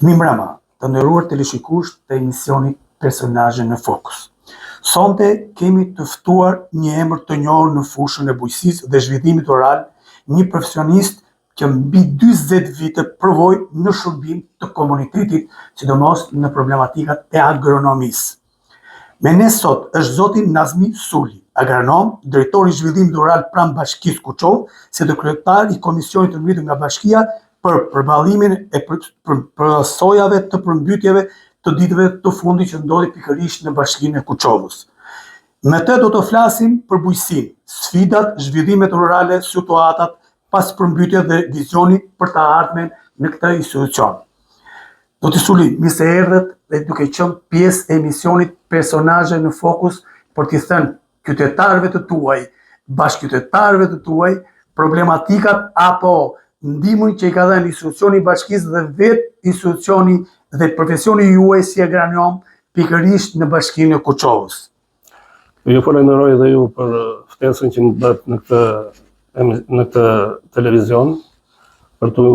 Mimrama, të nderuar teleshikues të emisionit Personazhe në Fokus. Sonte kemi të ftuar një emër të njohur në fushën e bujqësisë dhe zhvillimit oral, një profesionist që mbi 40 vite provoi në shërbim të komunitetit, sidomos në problematikat e agronomisë. Me ne sot është zoti Nazmi Suli, agronom, drejtori i zhvillimit oral pranë Bashkisë Kuçov, sekretar i komisionit të ngritur nga Bashkia për përballimin e sojave të përmbytjeve të ditëve të fundit që ndodhi pikërisht në Bashkinë e Kuçovës. Me të do të flasim për bujqësinë, sfidat, zhvillimet rurale, situatat pas përmbytjeve dhe vizioni për të ardhmen në këtë institucion. Zoti Suli, mirë se erdhët dhe duke qenë pjesë e emisionit Personazhe në Fokus për t'i thënë qytetarëve të tuaj, bashkëqytetarëve të tuaj, problematikat apo ndihmën që i ka dhënë institucioni i Bashkisë dhe vetë institucioni dhe profesioni juaj si agronom pikërisht në Bashkinë e Kuçovës. Ju falenderoj dhe ju për ftesën që më bët në këtë televizion për të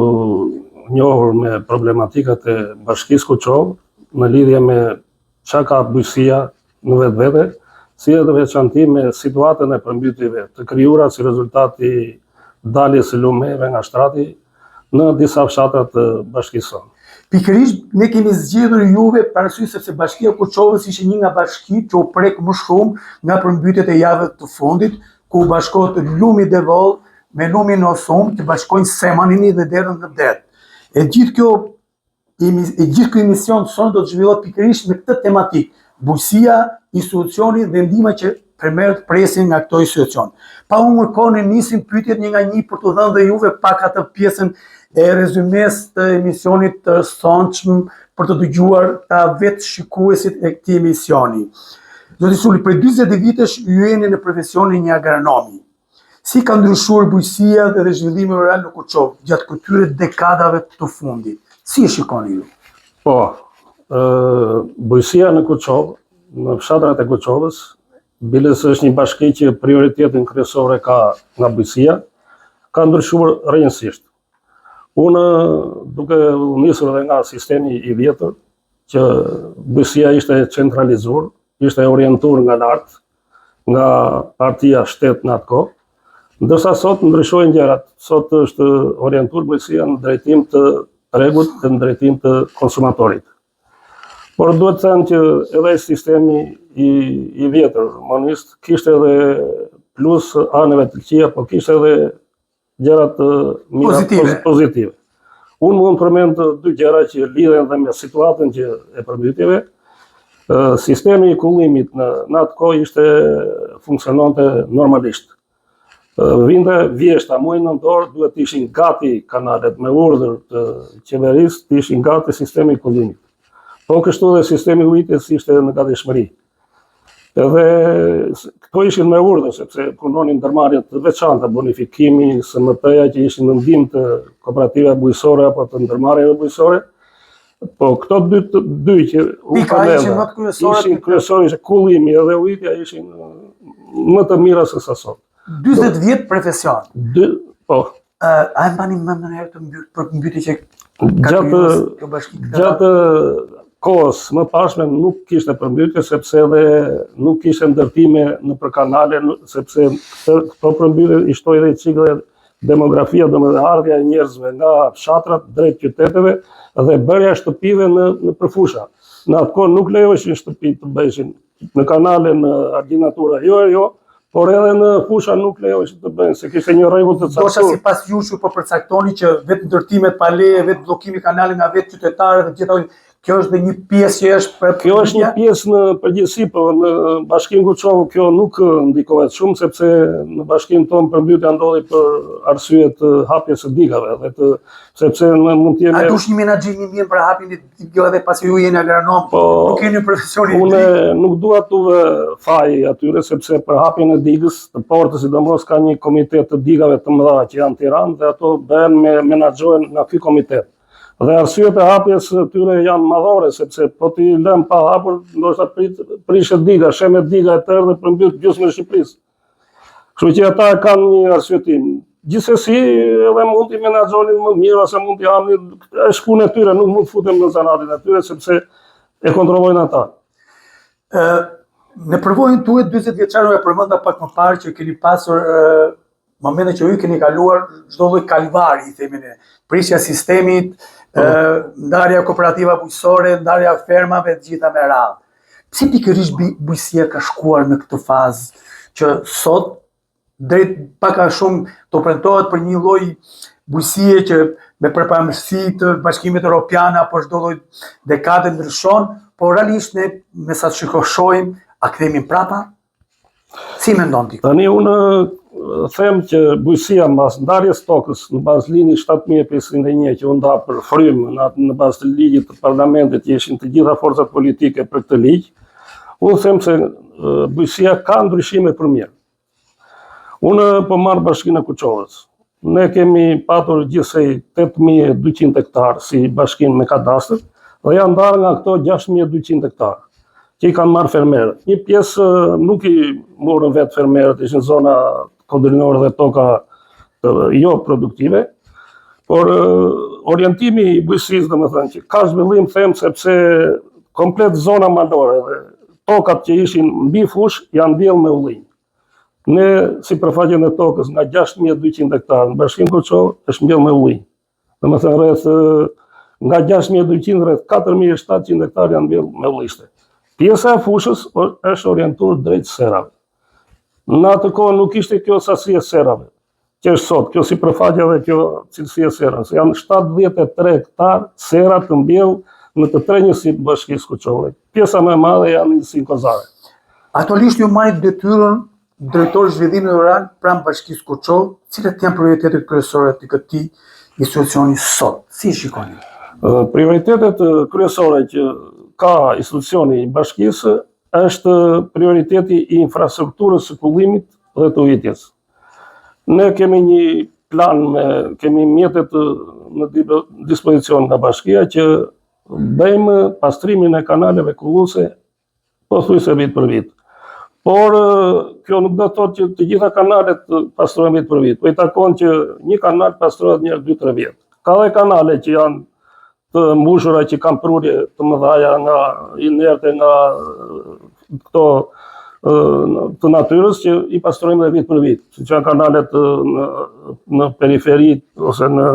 njohur me problematikat e Bashkisë Kuçovë në lidhje me çka ka bujqësia në vetvete, si edhe veçanti me situatën e përmbytjeve të krijuara si rezultat i daljes së lumeve nga shtrati në disa fshatra të bashkisë sonë. Pikërisht ne kemi zgjedhur juve për arsye sepse Bashkia e Kuçovës ishte një nga bashkitë që u prek më shumë nga përmbytjet e javëve të fundit, ku bashkohet lumi Devoll me lumin Osum, që bashkojnë Semanini dhe derën në det. E gjithë ky emision sonë do të zhvillohet pikërisht me këtë tematikë, bujqësia, institucioni dhe ndihma që përmerret presin nga këto institucion. Pa humbur kohën nisim pyetjet një nga një për të dhënë dhe juve pak atë pjesën e rezumes të emisionit të sonshëm për të dëgjuar ta vetë shikuesit e këtij emisioni. Zoti Suli, për 40 vitesh ju jeni në profesionin një agronomi. Si ka ndryshuar bujqësia dhe zhvillimi rural në Kuçovë gjatë këtyre dekadave të fundit? Si e shikoni ju? Po, bujqësia në Kuçovë, në fshatrat e Kuçovës, biles është një bashki që prioritetin kryesor e ka nga bujqësia, ka ndryshuar rrjedhësisht. Unë duke nisur edhe nga sistemi i vjetër, që bujqësia ishte centralizuar, ishte orientuar nga lart, nga partia shtet në atë kohë, ndërsa sot ndryshojnë gjërat. Sot është orientuar bujqësia në drejtim të tregut dhe në drejtim të konsumatorit. Por duhet të thënë që edhe sistemi i vjetër, monist, kishte edhe plus anëve të këqija, por kishte edhe gjërat mira pozitive. Unë mund të përmend dy gjëra që lidhen dhe me situatën që e përmbytjeve. Sistemi i kullimit në atë kohë funksiononte normalisht. Vinte vjeshta, muaj nëntor duhet të ishin gati kanalet me urdhër të qeverisë, të ishin gati sistemi i kullimit. Po kështu dhe sistemi ujitjes ishte në gatishmëri. Edhe këto ishin me urdhër, sepse punonin ndërmarrje të veçanta, bonifikimi, SMT-ja që ishin në ndihmë të kooperative bujqësore apo të ndërmarrjeve bujqësore. Po këto dy që ishin kryesorë, kullimi edhe ujitja ishin më të mira se sa sot. 40 vjet profesion. Po. A e mbani mend ndonjëherë për mbytje që gjatë kohës më pashme nuk kishte përmbytje, sepse edhe nuk kishte ndërtime nëpër kanale, sepse këto përmbytje i shtoi edhe cikli demografia, domethënë ardhja e njerëzve nga fshatrat drejt qyteteve dhe bërja e shtëpive në përfusha. Në atë kohë nuk lejoheshin shtëpi të bëheshin në kanale, në ardinatura, jo, por edhe në fusha nuk lejoheshin të bëhen, se kishte një rregull të caktuar. Dosha sipas jush po përcaktoni që vetë ndërtimet pa leje, vetë bllokimi i kanalit nga vetë qytetarët dhe gjithë. Kjo është dhe një pjesë që është për... Kjo është një pjesë në përgjithësi, po në Bashkinë Kuçovë kjo nuk ndikohet shumë, sepse në Bashkinë tonë përmbytja ndodhi për arsye të hapjes së digave, sepse mund të jemi... A dush një menaxhim i mirë për hapjen e digave dhe pasi ju jeni agronom, nuk keni profesionin? Unë nuk dua t'u vë faj atyre, sepse për hapjen e digës të portës, sidomos ka një komitet të digave të mëdha që janë në Tiranë dhe ato bëhen menaxhohen nga ky komitet. Dhe arsyet e hapjes tyre janë madhore, sepse po t'i lëm pa hapur, ndoshta prishet diga, shemet diga e tërë dhe përmbyt gjysmën e Shqipërisë. Kështu që ata kanë një arsyetim. gjithsesi edhe mund t'i menaxhonin më mirë ose mund t'i hamnin, është punë e tyre, nuk mund të futen në zanatin e tyre sepse e kontrollojnë ata. Në përvojën tuaj 40 vjeçare e përmenda pak më parë që keni pasur momentin që ju keni kaluar çdo lloj kalvari, i themi ne, prishja e sistemit, ndarja kooperativa bujqësore, ndarja fermave, të gjitha me radhë. Pse pikërisht bujqësia ka shkuar në këtë fazë që sot drejt pak a shumë të premtohet për një lloj bujqësie që me përpamësi të Bashkimit Evropian apo çdo lloj dekade ndryshon, por realisht ne me sa shohim, a kthehemi prapa? Si mendon ti? Tani unë them që bujqësia mbas ndarjes tokës në bazë linjës 7501 që u nda për frymë në bazë të ligjit të parlamentit që ishin të gjitha forcat politike për këtë ligj, unë them se bujqësia ka ndryshime për mirë. Unë po marr Bashkinë e Kuçovës. Ne kemi patur gjithsej 8200 hektarë si bashkinë me kadastër dhe janë ndarë nga këto 6200 hektarë që i kanë marrë fermerët. Një pjesë nuk i morën vetë fermerët, ishin zona kodrinore dhe toka jo produktive, por orientimi i bujqësisë, domethënë që ka zhvillim, them, sepse komplet zona malore dhe tokat që ishin mbi fush janë mbjellë me ullinj. Ne sipërfaqen e tokës nga 6200 hektarë në Bashkinë Kuçovë është mbjellë me ullinj. Domethënë rreth nga 6200 rreth 4700 hektarë janë mbjellë me ullishte. Pjesa e fushës është orientuar drejt serave. Në atë kohë nuk ishte kjo sasi e serave, që është sot, kjo sipërfaqe dhe kjo cilësi e serave. Janë 73 hektarë sera të mbjellë në të tre njësitë të Bashkisë Kuçovë. Pjesa më e madhe janë njësinë kozare. Aktualisht ju marrë detyrën drejtori zhvillimit rural pranë Bashkisë Kuçovë, cilat janë prioritetet kryesore të këtij institucioni sot? Si shikoni? Prioritetet kryesore që ka institucioni i bashkisë është prioriteti i infrastrukturës së kullimit dhe të ujitjes. Ne kemi një plan, kemi mjetet në dispozicion nga bashkia që bëjmë pastrimin e kanaleve kulluese pothuajse vit për vit. Por kjo nuk do të thotë që të gjitha kanalet pastrohen vit për vit, po i takon që një kanal pastrohet një 2-3 vjet. Ka dhe kanale që janë të mbushura që kanë prurje të mëdha nga inerte, nga këto të natyrës që i pastrojmë dhe vit për vit, siç janë kanalet në periferi ose në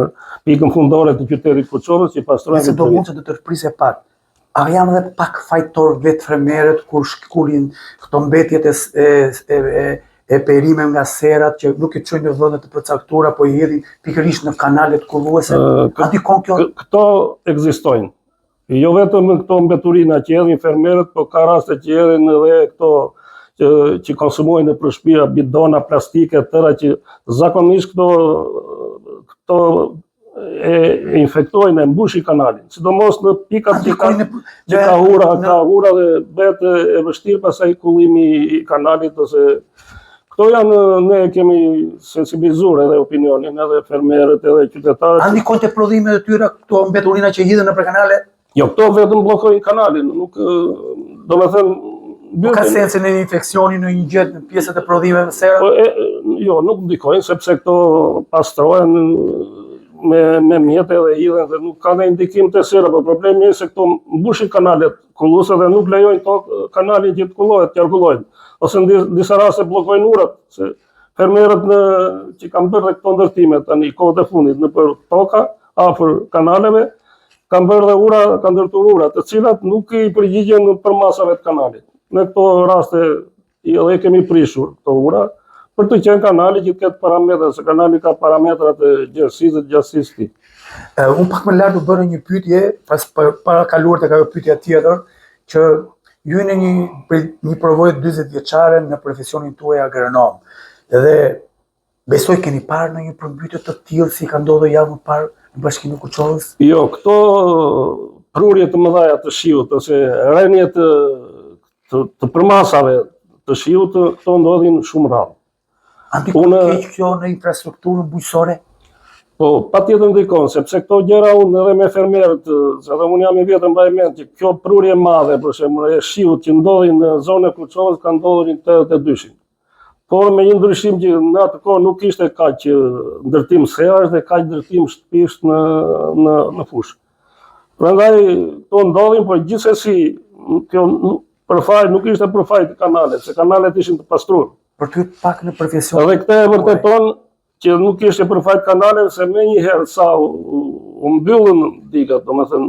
pikën fundore të qytetit Kuçovës që i pastrojmë vit për vit. Do mund të tërprisje pak. A janë edhe pak fajtor vetë fermerët kur shkulin këto mbetjet e perime nga serat që nuk i çojnë në vende të përcaktuara, po i hedhin pikërisht në kanalet kulluese? A dikon kjo? Këto ekzistojnë. Jo vetëm këto mbeturina që hedhin fermerët, po ka raste që hedhin edhe këto që konsumojnë në shtëpia, bidona plastike, tëra që zakonisht këto e infektojnë, e mbushin kanalin, sidomos në pikat që ka hura dhe bëhet e vështirë pastaj kullimi i kanalit ose këto janë, ne kemi sensibilizuar edhe opinionin, edhe fermerët, edhe qytetarët. A ndikon te prodhimet e tyre këto mbeturina që hidhen nëpër kanale? Jo, këto vetëm bllokojnë kanalin, nuk domethënë ka sensin e infekcioni në një gjë në pjesët e prodhimeve të serat? Jo, nuk ndikojnë sepse këto pastrohen me mjete dhe hidhen dhe nuk ka dhe indikim të sera, por problemi është se këto mbushin kanalet kulluese dhe nuk lejojnë kanalin që të kullohet, të qarkullojnë. Ose në disa raste bllokojnë urat, se fermerët që kanë bërë këto ndërtime tani kohët e fundit nëpër toka, afër kanaleve, kanë bërë dhe ura, kanë ndërtuar ura, të cilat nuk i përgjigjen për masave të kanalit. Në këto raste edhe kemi prishur këto ura për të qenë kanali që ketë parametra, se kanali ka parametrat e gjerësisë dhe gjatësisë të tij. Unë pak më lart u bëra një pyetje para kaluar tek ajo pyetja tjetër që ju jeni një provojë 40 vjeçare në profesionin tuaj agronom. Edhe besoj keni parë në një përmbytje të tillë si ka ndodhur javën e parë në Bashkinë e Kuçovës? Jo, këto prurje të mëdha të shiut ose rënje të përmasave të shiut, këto ndodhin shumë rrallë. A ndikon keq kjo në infrastrukturën bujqësore? Po, patjetër ndikon, sepse këto gjëra unë edhe me fermerët, se dhe unë jam i vjetër mbaj mend që kjo prurje madhe, për shembull, e shiut që ndodhin në zonën e Kuçovës ka ndodhur në 82-shin. por me një ndryshim që në atë kohë nuk ishte kaq ndërtim serash dhe kaq ndërtim shtëpish në fushë. Prandaj to ndodhin, por gjithsesi kjo përfaj nuk ishte përfaj të kanalet, se kanalet ishin të pastruar. Për ty pak në profesion. Edhe këtë e vërteton që nuk ishte përfaj të kanaleve, se me njëherë sa u mbyllën digat, domethënë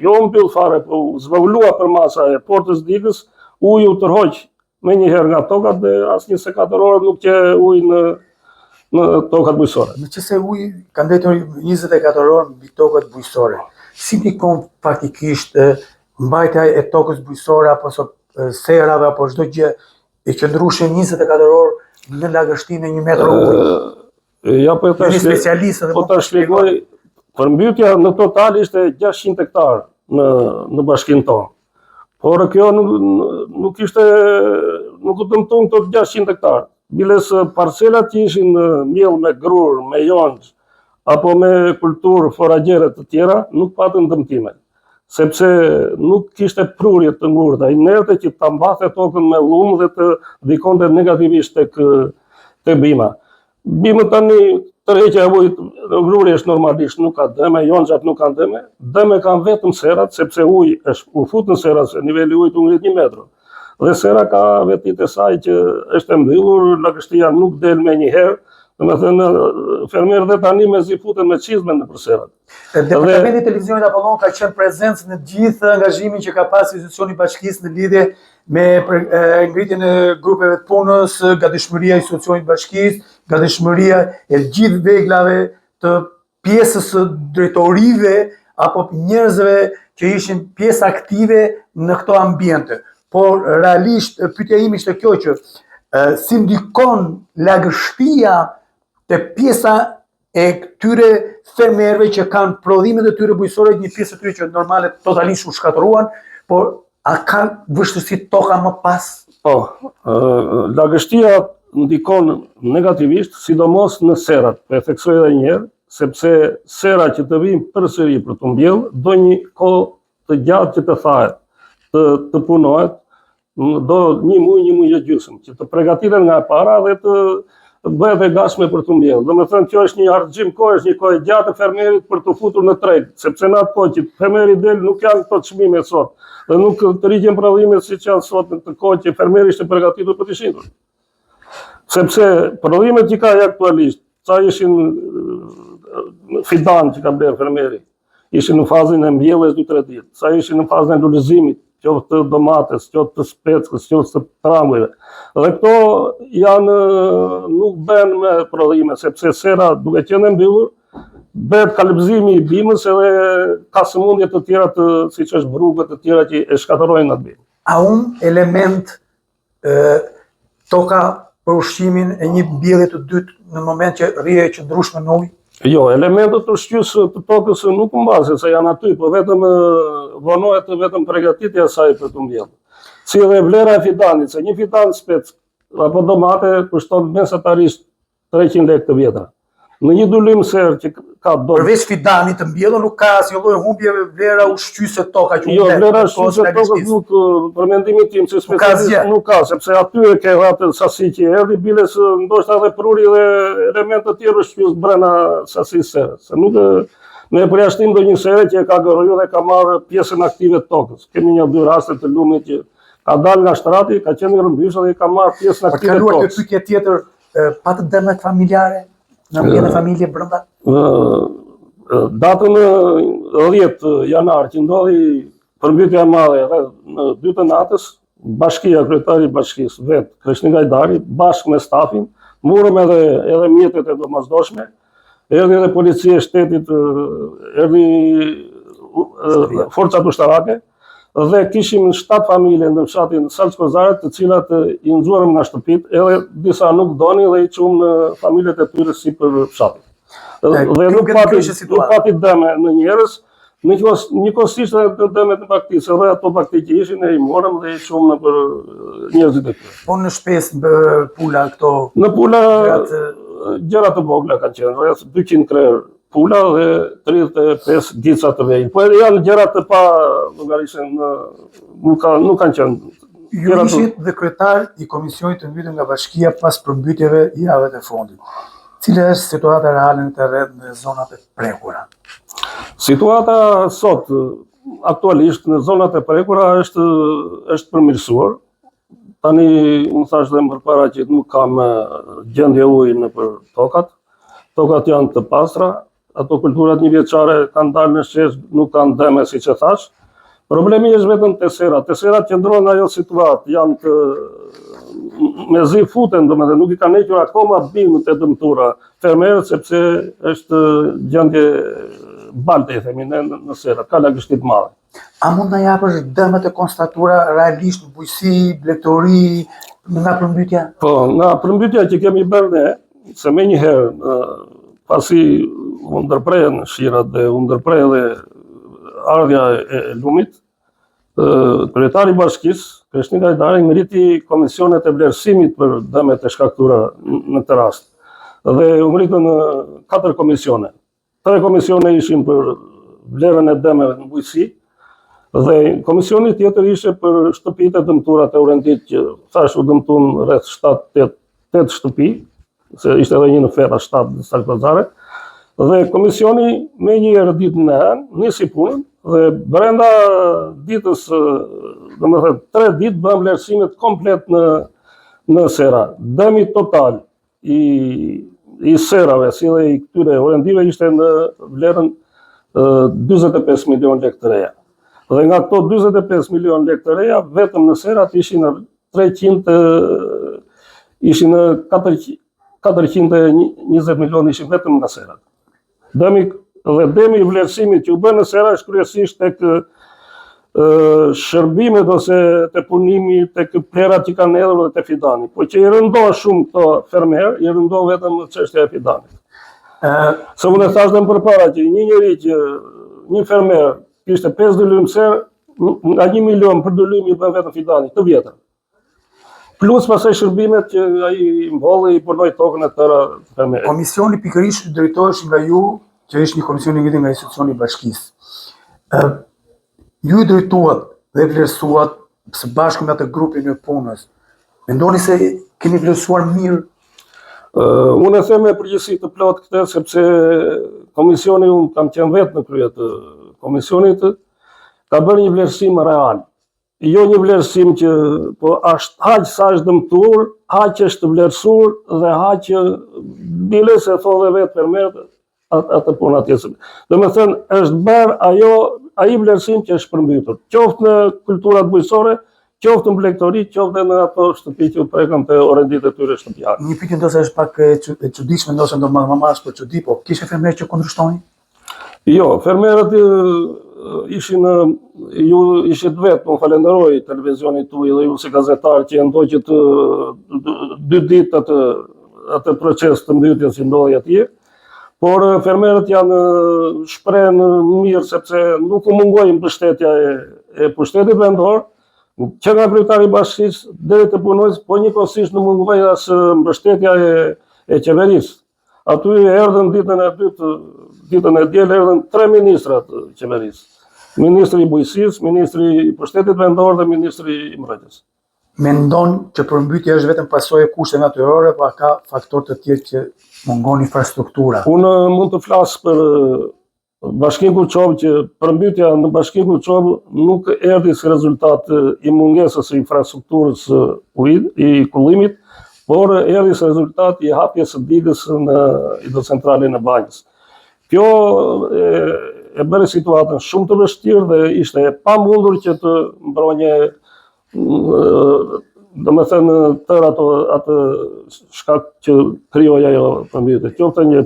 jo u mbyll fare, po u zvogëlua për masa e portës digës, uji u tërhoq me njëherë nga tokat dhe as 24 orë nuk që uji në tokat bujësore. Meqense uji ka ndetur 24 orë mbi tokat bujësore, si ndikon faktikisht mbajtja e tokës bujësore apo serave apo çdo gjë e qëndrueshme 24 orë në lagështinë e 1 metër uji? Ja, po ta shpjegoj, përmbytja në total ishte 600 hektar në bashkinë tonë. Por kjo nuk ishte, nuk u dëmton këto 600 hektar. Biles parcelat që ishin miell me grur, me jonç, apo me kulturë foragjere të tjera, nuk patën dëmtime. Sepse nuk kishte prurje të ngurta, inerte që ta mbathte tokën me lum dhe të ndikonte negativisht tek bima. Bimët tani tërheqja e ujit, gruri është normalisht, nuk ka dëme, jonxhat nuk kanë dëme, dëme kanë vetëm serat, sepse uji u fut në serat, se niveli ujit u ngrit 1 metër. Dhe sera ka vetit e saj që është e mbyllur, lagështia nuk del me njëherë, domethënë fermerët dhe tani mezi futen me çizme nëpër serat. Departamenti i Televizionit Apollon ka qenë prezencë në gjithë angazhimin që ka pas institucioni i bashkisë në lidhje me ngritjen e grupeve të punës, gatishmëria e institucionit të bashkisë, gatishmëria e gjithë veglave të pjesës së drejtorive apo njerëzve që ishin pjesë aktive në këto ambiente. Por realisht pyetja ime ishte kjo që si ndikon lagështia te pjesa e këtyre fermerëve që kanë prodhimet e tyre bujësore, një pjesë e tyre që normale totalisht u shkatëruan, por a kanë vështirësi toka më pas? Po, lagështia ndikon negativisht, sidomos në serat, e theksoj edhe një herë, sepse sera që të vinë përsëri për të mbjellë, do një kohë të gjatë që të thahet, të punohet, do 1 muaj e gjysmë, që të përgatiten nga para dhe të bëhet e gatshme për të mbjellë. Domethënë kjo është një argëzim kohë, është një kohë gjatë e fermerit për të futur në treg, sepse në atë kohë që fermeri del nuk janë këto çmime sot, dhe nuk të rriqen prodhimet siç janë sot në të kohë që fermeri ishte përgatitur për të shindur. Sepse prodhimet që ka aktualisht, sa ishin fidan që ka blerë fermeri, ishin në fazën e mbjelljes 2-3 ditë, sa ishin në fazën e lulëzimit, qoftë të domates, qoftë të speckës, qoftë të trambujve. Dhe këto janë nuk bën me prodhime, sepse sera duke qenë mbyllur, bëhet kalëpzimi i bimës edhe ka sëmundje të tjera siç është brugët të tjera që e shkatërrojnë atë bimë. A element toka për ushqimin e një mbjellje të dytë në moment që rrije e qëndrueshme në ujë? Jo, elementet të ushqyesë të tokës nuk mbasen, se janë aty, po vetëm vonohet vetëm përgatitja e saj për të mbjellë. Si edhe vlera e fidanit, se një fidan speck apo domate kushton mesatarisht 300 lekë të vjetra. Në një dulim serë që ka do. Përveç fidanit të mbjellur nuk ka asnjë lloj humbje vlera ushqyese toka që jo, vlera ushqyese tokës nuk, për mendimin tim si specialist nuk ka, sepse aty e ke atë sasi që erdhi, biles ndoshta edhe pruri dhe elemente të tjera ushqyes brenda sasisë serës. Se nuk me përjashtim do një sere që e ka gërruar dhe ka marrë pjesën aktive të tokës. Kemi 1-2 raste të lumit që ka dalë nga shtrati, ka qenë rrëmbyshur dhe ka marrë pjesën aktive të tokës. Ka kaluar pyetje tjetër, pa të dëmet familjare? Në mbjellje familje brenda? Datën 10 janar që ndodhi përmbytja e madhe në 2 të natës, bashkia, kryetari i bashkisë vet, Krishtin Gajdari, bashkë me stafin, morëm edhe mjetet e domosdoshme, erdhi edhe policia e shtetit, erdhi forcat ushtarake, dhe kishim 7 familje në fshatin Salçkozaret, të cilat i nxuarëm nga shtëpit, edhe disa nuk doni dhe i çuam në familjet e tyre sipër fshatit. Dhe nuk pati dëme në njerëz, njëkohësisht edhe dëmet në baktisë, edhe ato bakti që ishin e i morëm dhe i çuam nëpër njerëzit e tyre. Po në shtëpi pula këto? Në pula gjëra të vogla kanë qenë, rreth 200 krerë pula dhe 35 gica të vejnë. Po edhe janë gjëra të pa llogarisën, nuk kanë qenë Ju ishit dhe kryetar i komisionit të mbytur nga bashkia pas përmbytjeve javët e fundit. Cila është situata reale në terren në zonat e prekura? Situata sot, aktualisht në zonat e prekura është përmirësuar. Tani, më thash dhe më përpara që nuk kam gjendje ujë në për tokat. Tokat janë të pastra, ato kulturat një vjeçare kanë dalë në shesh, nuk kanë dëme si që thash. Problemi është vetëm teserat. Teserat qëndron në ajo situatë, janë të me zi futen, domethënë nuk i kanë hequr akoma bimët e dëmtura fermerët, sepse është gjendje balte, themi në serat, ka lagështit madhe. A mund na japësh dëmet e konstatura realisht në bujqësi, blegtori, nga përmbytja? Po, nga përmbytja që kemi bërë ne, se me njëherë, pasi u ndërprehen shirat dhe u ndërpreh dhe ardhja e lumit, kryetari i bashkisë, Krishtin Gajdari, ngriti komisionet e vlerësimit për dëmet e shkaktura në të rast. Dhe u ngritën 4 komisione. 3 komisione ishin për vlerën e dëmeve në bujqësi, dhe komisioni tjetër ishte për shtëpitë e dëmtuara të Urendit, që thash u dëmtuan rreth 7-8 shtëpi, se ishte edhe një në Ferra 7 Salpazare. Dhe komisioni me një herë ditën e hënë nisi punën dhe brenda ditës, domethënë 3 ditë bëm vlerësimet komplet në sera. Dëmi total i serave si dhe i këtyre orendive ishte në vlerën 45 milion lekë të reja. Dhe nga këto 45 milion lekë të reja, vetëm në serat ishin 420 milion ishin vetëm nga serat. Dëmi i vlerësimit që u bën në sera është kryesisht tek shërbimet ose te punimi tek plerat që kanë hedhur dhe te fidani. Po që i rëndon shumë këto fermer, i rëndon vetëm çështja e fidanit. Se unë thash dhe më përpara që një njeri që një fermer kishte 5 dëlymë ser, nga 1 milion për dëlymë i bën vetëm fidani të vjetër. Plus pasaj shërbimet që ai mbolli i punoi tokën e tëra fermerë. Komisioni pikërisht drejtohesh nga ju, që është një komision i ngritur nga institucioni i bashkisë. Ju i drejtuat dhe vlerësuat së bashku me atë grupin e punës. Mendoni se keni vlerësuar mirë? Unë e them me përgjegjësi të plotë këtë, sepse komisioni, unë kam qenë vetë në krye të komisionit, ka bërë një vlerësim real. Jo një vlerësim që po është haq sa është dëmtuar, haq është vlerësuar dhe haq bile se thonë vetë fermerët atë punë atje. Domethënë është bërë ai vlerësim që është përmbytur, qoftë në kulturat bujqësore, qoftë në blegtori, qoftë në ato shtëpi që u prekën të orendit e tyre shtëpiake. Një pyetje ndoshta është pak e çuditshme, ndoshta do më marrësh për çudi, po kishte fermerë që kundërshtonin? Jo, fermerët ju ishit vetë, më falenderoj televizionit tuaj dhe ju si gazetar që ndoqët 2 ditë atë proces të mbytjes që ndodhi atje, por fermerët janë shprehën mirë sepse nuk u mungoi mbështetja e pushtetit vendor, që nga kryetari i bashkisë deri te punojës, po njëkohësisht nuk mungoi as mbështetja e qeverisë. Aty erdhën ditën e dytë, ditën e diel erdhën 3 ministrat të qeverisë. Ministri i bujqësisë, ministri i pushtetit vendor dhe ministri i mbrojtjes. Mendon që përmbytja është vetëm pasojë e kushteve natyrore, pa ka faktorë të tjerë që mungon infrastruktura? Unë mund të flas për Bashkinë Kuçovë, që përmbytja në Bashkinë Kuçovë nuk erdhi si rezultat i mungesës së infrastrukturës i kullimit, por erdhi si rezultat i hapjes së digës në hidrocentralen e Banjës. Kjo e bëri situatën shumë të vështirë dhe ishte e pamundur që të mbronje, domethënë tërë atë shkak që krijoi ajo përmbytje.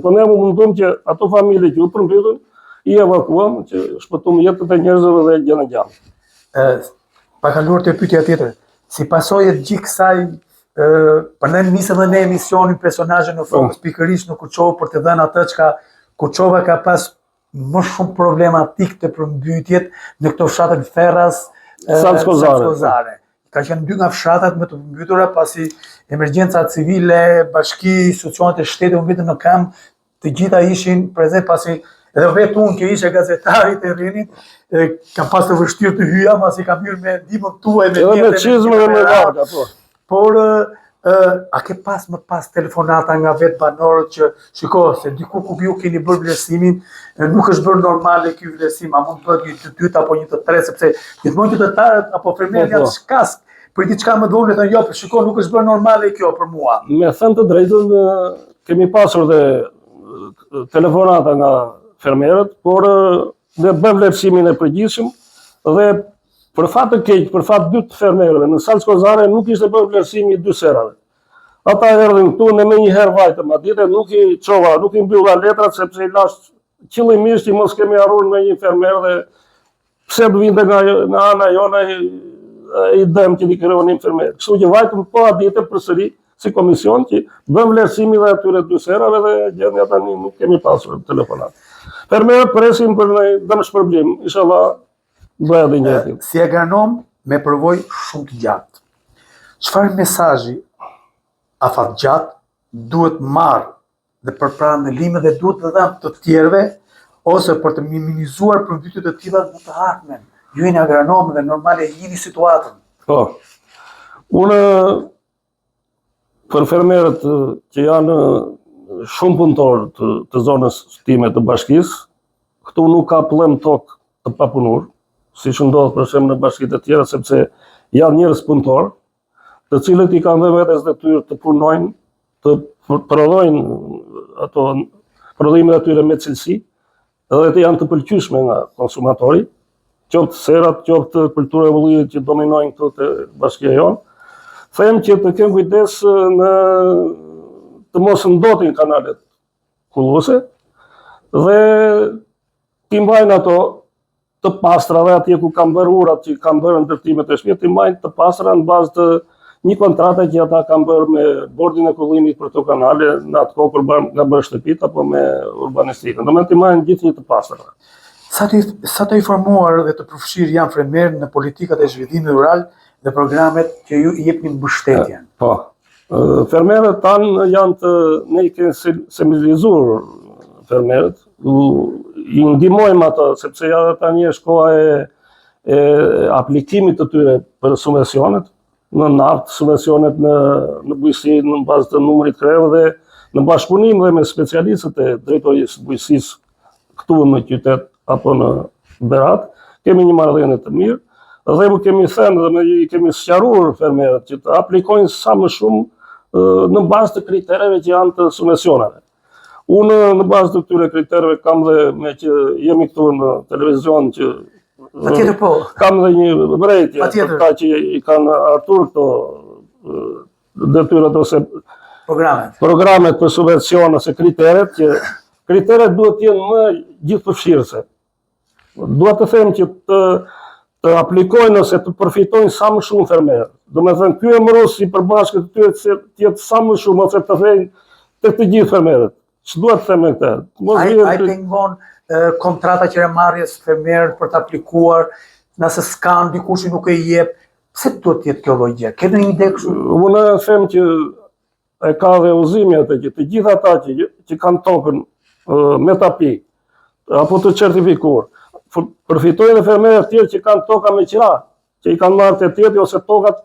Po ne mundum që ato familje që u përmbytën i evakuam, që shpëtuam jetët e njerëzve dhe gjëna gjallë. Pa kaluar te pyetja tjetër, si pasojë të gjithë kësaj, prandaj nisëm dhe ne emisionin personazhe në fokus pikërisht në Kuçovë për të dhënë atë çka Kuçova ka pas më shumë problematik të përmbytjet në këto fshatet Ferras, Salskozare. Ka qenë 2 nga fshatat më të përmbytura pasi emergjenca civile, bashki, institucionet e shtetit u mbetën në këmbë, të gjitha ishin prezent pasi Edhe vetë unë që ishe gazetarit e Rrinit, kam pas të vështirë të hyja, mas i kam hyrë me ndihmën tuaj me Edhe me çizmë dhe me varga, po. Por a ke pas më pas telefonata nga vetë banorët që shiko se diku ku ju keni bërë vlerësimin, nuk është bërë normale ky vlerësim, a mund të bëhet një të dytë apo një të tretë, sepse gjithmonë qytetarët apo fermerët janë shkas për diçka më të vogël, thonë jo, shiko nuk është bërë normale kjo për mua. Me thënë të drejtën, kemi pasur dhe telefonata nga fermerët, por dhe bëm vlerësimin e përgjithshëm dhe për fat të keq, për fat dy të fermerëve, në Salës Kozare nuk ishte bërë vlerësimi 2 serave. Ata erdhin këtu në me njëherë vajtëm, atje nuk i çova, nuk i mbylla letrat sepse i lash qëllimisht i mos kemi harruar me një fermer dhe pse do vinte nga ana jone i dëm që i krijonin fermer. Kështu që vajtëm po atje përsëri si komision që bëm vlerësimi dhe atyre 2 serave dhe gjendja tani nuk kemi pasur telefonat. Fermerët presin për një dëmshpërblim, inshallah. Si agronom me përvojë shumë të gjatë, çfarë mesazhi afatgjatë duhet marrë dhe përpara në lime dhe duhet të dhëmë të tjerëve ose për të minimizuar përmbytjet të tilla në të ardhmen? Ju jeni agronom dhe normale jini situatën. Po. Unë për fermerët që janë shumë punëtorë të zonës time të bashkisë, këtu nuk ka problem tokë të papunur, si që ndodhë për shemë në bashkitë të tjera, sepse janë njerëz punëtorë, të cilët i kanë dhe vetes detyrë të punojnë, të prodhojnë ato prodhimet atyre me cilësi, edhe të janë të pëlqyeshme nga konsumatori, qoftë serat, qoftë kultura e vullit që dominojnë këtu të bashkia jonë. Them që të kemë kujdes në të mos ndotin kanalet kulluese dhe t'i mbajnë ato të pastra dhe atje ku kanë bërë urat që kanë bërë ndërtimet e shtëpisë, t'i mbajnë të pastra në bazë të një kontrate që ata kanë bërë me bordin e kullimit për to kanale në atë kohë kur nga bërë shtëpit apo me urbanistikën. Do me t'i mbajnë gjithë një të pastra. Sa të informuar dhe të përfshirë janë fermerë në politikat e zhvillimit rural dhe programet që ju i jepni mbështetjen? Po. Fermerët tanë janë të ne i kemi sensibilizuar fermerët, i ndihmojmë ato sepse ja tani është koha e aplikimit të tyre për subvencionet, në naftë, subvencionet në bujësi në bazë të numrit krevë dhe në bashkëpunim dhe me specialistët e drejtorisë bujësisë këtu në qytet apo në Berat, kemi një marrëdhënie të mirë dhe kemi thënë dhe i kemi sqaruar fermerët që të aplikojnë sa më shumë në bazë të kritereve që janë të subvencioneve. Unë në bazë të këtyre kriterëve kam dhe me që jemi këtu në televizion që kam dhe një vërejtje për ta që i kanë artur këto detyrat ose programet për subvencion ose kriteret që kriteret duhet të jenë më gjithëpërfshirëse. Duhet të them që të aplikojnë ose të përfitojnë sa më shumë fermerë. Do me thënë, ky emëros i përbashkët të tyre të jetë sa më shumë ose të thejnë të gjithë fermerët. Që duhet të theme këte? A i pengon kontrata qeremarrjes fermerët për të aplikuar, nëse s'kan dikush nuk e jep, pse duhet të jetë kjo lloj gjë? Ke ndonjë ide kështu? Unë them që e ka dhe udhëzimi atë që të gjithë ata që kanë tokën me tapi apo të certifikuar, përfitojnë dhe fermerët tjerë që kanë toka me qira, që i kanë marrë të tjetër ose tokat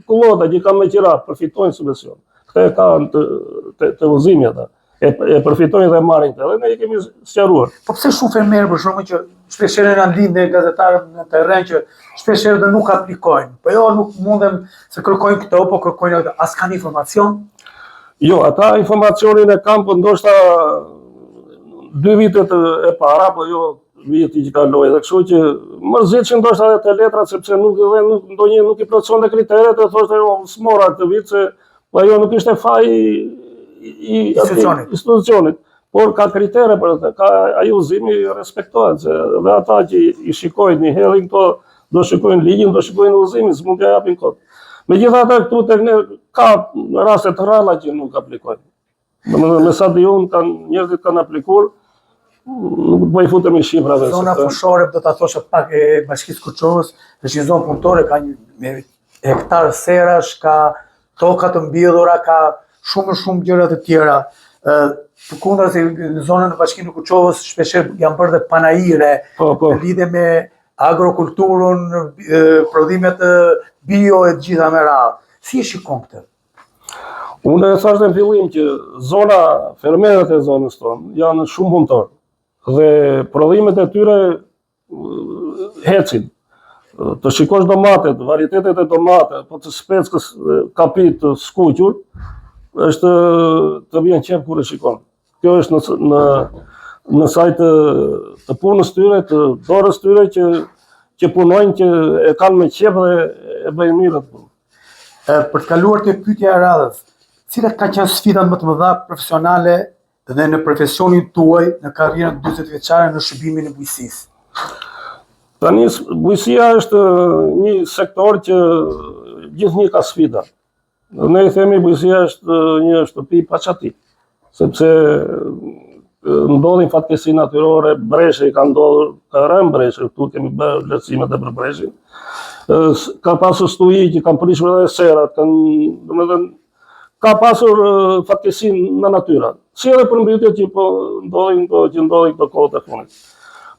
kullota që i kanë me qira, përfitojnë subvencion. Këte e ka të udhëzimi ata. E përfitojnë dhe marrin të, edhe ne i kemi sqaruar. Po pse shumë fermerë për shkakun që shpeshherë na ndin dhe gazetarët në terren që shpeshherë nuk aplikojnë. Po jo, nuk mundem se kërkojnë këto, po kërkojnë ato. As kanë informacion? Jo, ata informacionin e kanë, po ndoshta 2 vitet e para, po jo viti që kaloi. Dhe kështu që mërzitëshin ndoshta edhe te letrat sepse ndonjë nuk i plotëson dhe kriteret e thoshte jo, s'mora këtë vit se po jo nuk ishte faj i institucionit, por ka kritere për të, ka ai udhëzimi respektohet, dhe ata që i shikojnë, i hedhin këto, do shikojnë ligjin, do shikojnë udhëzimin, s'mund t'ja japin kot. Megjithatë këtu tek ne ka raste të rralla që nuk aplikojnë. Domethënë me sa di unë njerëzit kanë aplikuar, nuk po i futemi shifrave. Zona fushore do ta thosha pak e Bashkisë Kuçovës, është një zonë punëtore, ka një hektar serash, ka toka të mbjellura, ka shumë gjëra të tjera. Përkundër se në zonën e Bashkinë të Kuçovës shpeshherë janë bërë dhe panajire në lidhje me agrokulturën, prodhimet bio e të gjitha me radhë. Si e shikon këtë? Unë e thash në fillim që zona, fermerët e zonës tonë janë shumë punëtor dhe prodhimet e tyre hecin. Të shikosh domatet, varietetet e domate, po të speckës kapit të skuqur, është të vjen qef kur e shikon. Kjo është në sajt të punës tyre, të dorës tyre që punojnë, që e kanë me qef dhe e bëjnë mirë atë punë. Për të kaluar te pyetja e radhës, cilat kanë qenë sfidat më të mëdha profesionale dhe në profesionin tuaj në karrierën 40 vjeçare në shërbimin e bujqësisë? Tani bujqësia është një sektor që gjithnjë ka sfida. Ne i themi bujqësia është një shtëpi pa çati, sepse ndodhin fatkeqësi natyrore, breshe ka ndodhur, ka rënë breshe, këtu kemi bërë vlerësimet e për breshin. Ka pasur stuhi që kanë prishur edhe serat, domethënë ka pasur fatkeqësi në natyra. Si edhe përmbytjet që ndodhin këto kohët e fundit.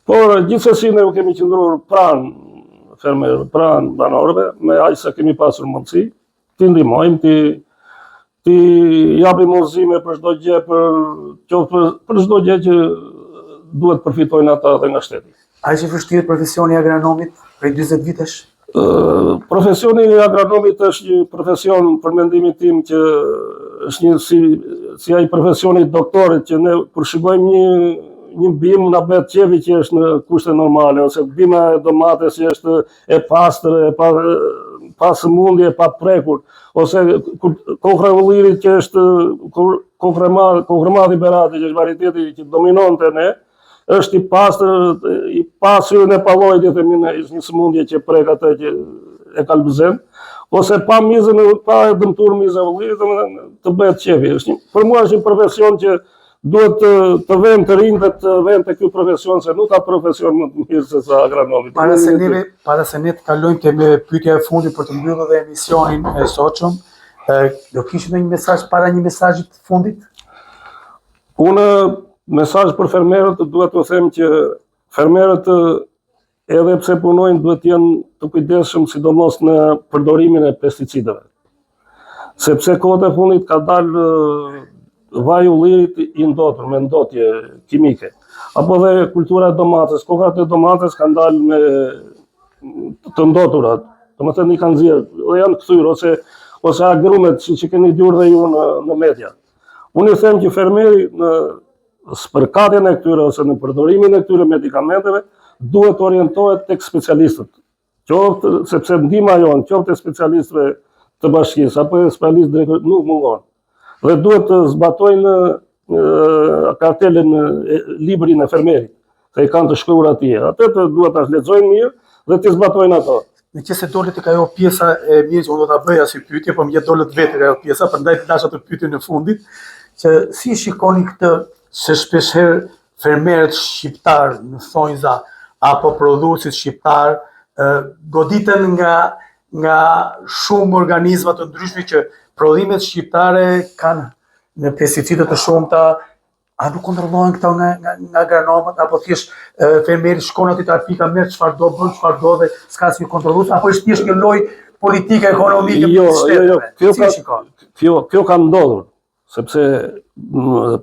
Por gjithsesi ne u kemi qëndruar pranë fermerëve, pranë banorëve, me aq sa kemi pasur mundësi, ti ndihmojmë, ti japim udhëzime për çdo gjë, për çdo gjë që duhet përfitojnë ata edhe nga shteti. A është i vështirë profesioni i agronomit prej 40 vitesh? Profesioni i agronomit është një profesion, për mendimin tim, që është një si ai profesioni i doktorit, që ne kur shikojmë një bimë na bëhet qefi që është në kushte normale, ose bima e domates që është e pastër, pa sëmundje, pa prekur, ose kokra e ullirit që është kokremati berati, që është varieteti që dominon të ne, është i pastër, i pa syrin e pallojit, është një sëmundje që prek atë që e kalbëzen, ose pa mizën, pa dëmtur mizën e ullirit, të bëhet qefi. Për mua është një profesion që duhet të vend të rinj dhe të vend të ky profesion, se nuk ka profesion më të mirë se sa agronomi. Para se ne të kalojmë te pyetja e fundit për të mbyllur dhe emisionin e sotshëm, do kishte një mesazh para një mesazhi të fundit? Unë mesazh për fermerët duhet të them që fermerët edhe pse punojnë duhet të jenë të kujdesshëm sidomos në përdorimin e pesticideve. Sepse kohët e fundit ka dalë vaj ullirit i ndotur, me ndotje kimike. Apo dhe kultura e domates, kokrat e domates kanë dalë me të ndoturat, domethënë i kanë nxjerrë, dhe janë kthyer, ose agrumet që keni dëgjuar dhe ju në media. Unë i them që fermeri në spërkatjen e këtyre ose në përdorimin e këtyre medikamenteve duhet të orientohet tek specialistët. Qoftë sepse ndihma jonë, qoftë e specialistëve të bashkisë apo e specialistëve nuk mungon. Dhe duhet të zbatojnë kartelin librin e fermerit, se i kanë të shkruar atje. Atë duhet ta lexojnë mirë dhe të zbatojnë ato. Nëse dolet tek ajo pjesa e mirë që unë do ta bëja si pyetje, po më dolet vetë ajo pjesa, prandaj të dasha të pyetjen në fundit, që si shikoni këtë se shpeshherë fermerët shqiptar në thonjza apo prodhuesit shqiptar goditen nga shumë organizma të ndryshme që prodhimet shqiptare kanë në pesticide të shumta, a nuk kontrollohen këto nga agronomët, apo thjesht fermeri shkon aty te pika merr çfarë do bën, çfarë do dhe s'ka si kontrollues, apo është thjesht një lojë politike ekonomike për shteteve? Kjo ka ndodhur, sepse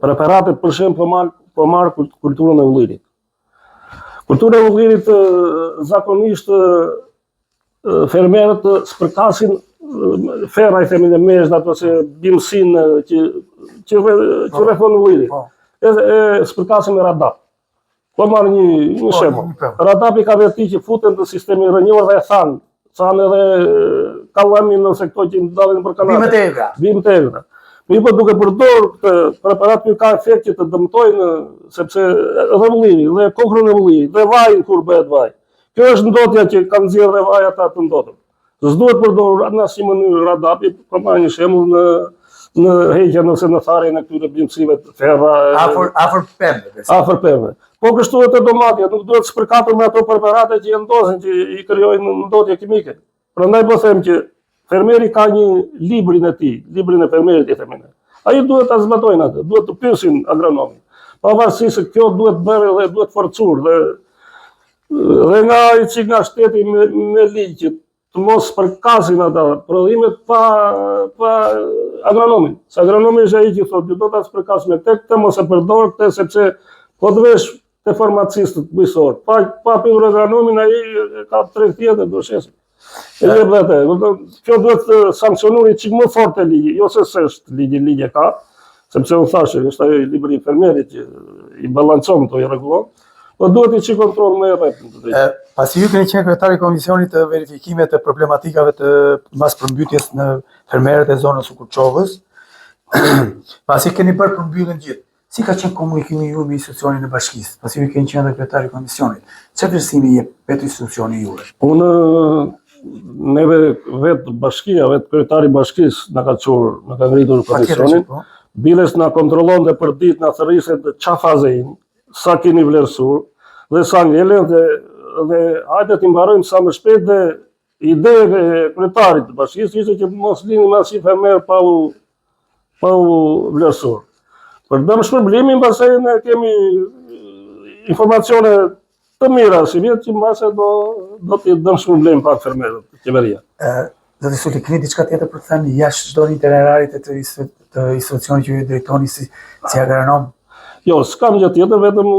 preparatet për shembull po marr kulturën e ullirit. Kultura e ullirit zakonisht fermerët spërkasin ferra, i themi në mezh, ose bimësin që rrethon ullirit. E spërkasin me radap. Po marr një shembull. Radapi ka veti që futen në sistemin rrënjor dhe e than edhe kallamin ose këto që ndallen për kanale. Bimë të egra. Mirë, po duke përdorur këtë preparat ka efekt që të dëmtojnë, sepse edhe ulliri, dhe kokrën e ullirit, dhe vajin kur bëhet vaj. Kjo është ndotja që kanë nxjerrë dhe vaj ata të ndotur. S'duhet përdorur në asnjë mënyrë radapi, po marr një shembull në heqjen ose në tharjen e këtyre bimësive të ferra. Afër pemëve. Afër pemëve. Po kështu edhe domatja, nuk duhet spërkatur me ato preparate që vendosen që i krijojnë ndotje kimike. Prandaj po them që fermeri ka një librin e tij, librin e fermerit i themi ne. Ai duhet ta zbatojnë atë, duhet të pyesin agronomin. Pavarësisht se kjo duhet bërë dhe duhet forcur dhe nga shteti me ligj të mos përkasin ata prodhimet pa agronomin. Se agronomi është ai që thotë do ta përkas me tek mos e përdor këtë sepse po të vesh te farmacistët bujësor. Pa pyetur agronomin ai ka drejt tjetër do shesë. Kjo duhet sankcionuar çik më fort e ligji, jo se s'është ligji ka, sepse u thashë, është ai libri i fermerit që i balancon këto i rregullon, po duhet i çik kontroll më i rrethë. Pasi ju keni qenë kryetari i komisionit të verifikimit të problematikave të maspërmbytjes në fermerët e zonës së Kuçovës, pasi keni bërë përmbylljen gjithë, si ka qenë komunikimi ju me institucionin e bashkisë, pasi ju keni qenë kryetari i komisionit, çfarë vlerësimi jep vetë institucioni juaj? Neve vetë bashkia, vetë kryetari i bashkisë na ka ngritur komisionin. Biles na kontrollon dhe për ditë na thërrisën ç'a faze jemi, sa keni vlerësuar dhe sa ngelen dhe hajde të mbarojmë sa më shpejt dhe ideja e kryetarit të bashkisë ishte që mos linim asnjë fermer pa u vlerësuar. Për dëm shpërblimin pastaj ne kemi informacione të mira, si vjetë që mbase do të dëm shpërblim pak fermerët të qeveria. Zoti Suli, keni diçka tjetër për të thënë jashtë çdo itinerarit të institucionit që ju drejtoni si agronom? Jo, s'kam gjë tjetër, vetëm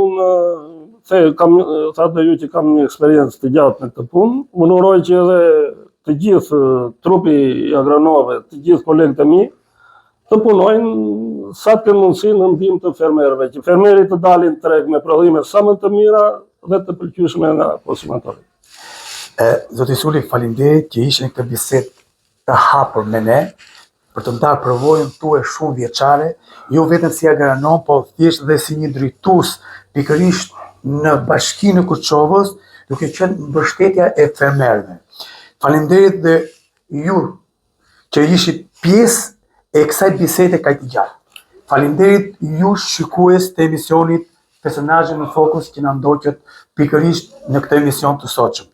thatë ju që kam një eksperiencë të gjatë në këtë punë, unë uroj që edhe të gjithë trupi i agronomëve, të gjithë kolegët e mi, të punojnë sa të mundësi në ndihmë të fermerëve, që fermerit të dalin treg me prodhime sa më të mira dhe të pëlqyeshme nga konsumatorët. Zoti Suli, faleminderit që ishte në këtë bisedë të hapur me ne, për të ndarë përvojën tuaj shumë vjeçare, jo vetëm si agronom, po thjesht dhe si një drejtues pikërisht në bashkinë e Kuçovës, duke qenë mbështetja e fermerëve. Faleminderit dhe ju që ishit pjesë e kësaj bisede kaq të gjatë. Faleminderit ju shikues të emisionit Personazhe në fokus që na ndoqët pikërisht në këtë emision të sotshëm.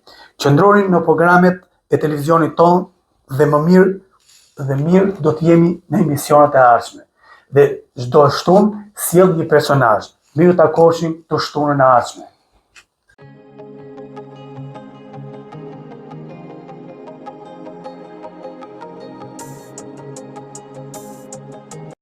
Qëndroni në programet e televizionit tonë dhe më mirë do të jemi në emisionet e ardhshme. Dhe çdo shtunë sjell një personazh. Mirë takoshim të shtunën e ardhshme.